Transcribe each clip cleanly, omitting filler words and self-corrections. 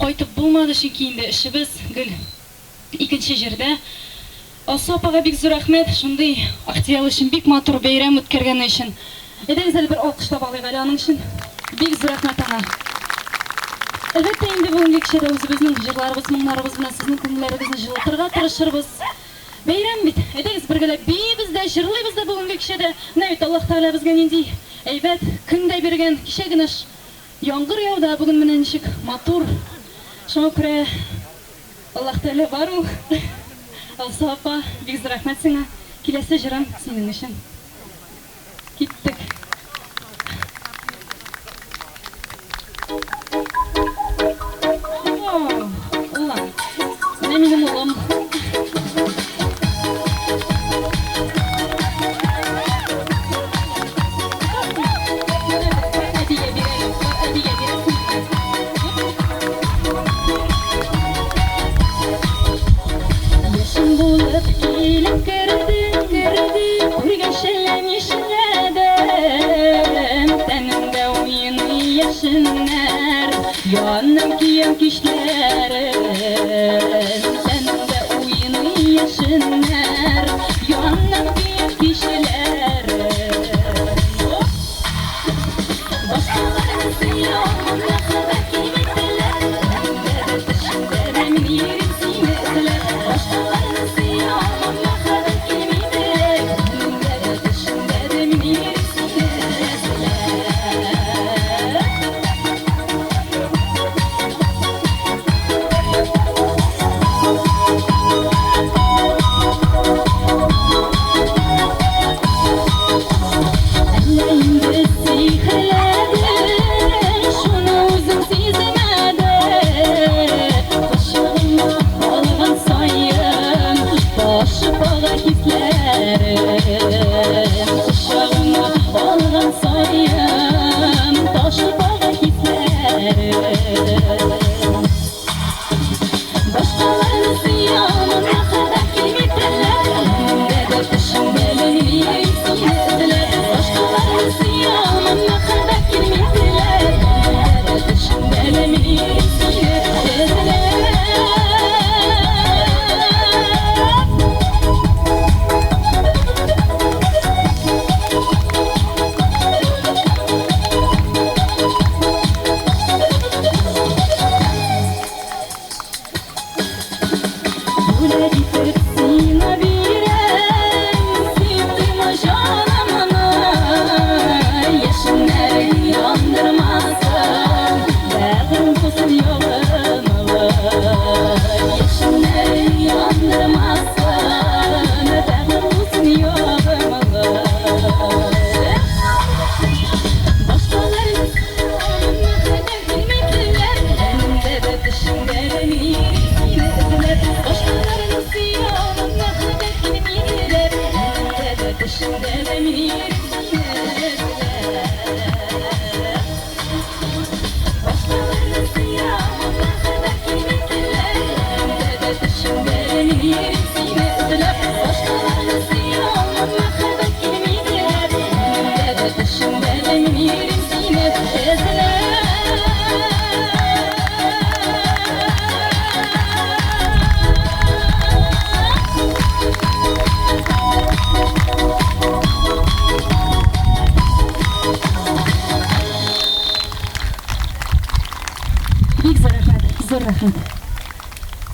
кайтып булмады, чөнки инде эшебез гел икенче җирдә. Алсу апага бик зур рәхмәт, шундый Актиял өчен бик матур бәйрәм үткәргәне өчен. Әйдәгез әле бер алкышлап алыйк әле аның өчен. Бик зур рәхмәт аңа. Әлбәттә инде бүгенге кичәдә үзебезнең җырларыбыз, моңнарыбыз белән сезнең күңелләрегезне җылытырга тырышырбыз. Бәйрәм бит. Әйдәгез бергәләп бибез дә, җырлыйбыз да бүгенге кичәдә. Менә бит Аллаһ Тәгалә безгә нинди әйбәт көн дә биргән. Кичә генә яңгыр яуда, бүген менә ничек матур. Шуңа күрә Аллаһ Тәгалә бар ул. Алсу апа, бик зур рәхмәт сиңа. Киләсе җырым синең өчен. Киттек. Алла, менә минем улым. Yanım kiyem kişlerim, seninde uyunu yaşınlar. Yanım kiyem kişlerim. Başkalarını sıyamam, ne kadar kıymetliler. Bende de düşündüremin yerim sinirler. Başkalarını sıyamam, ne kadar kıymetliler. Bende de düşündüremin yerim sinirler.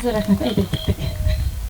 Zor rahmet, eydet ettik.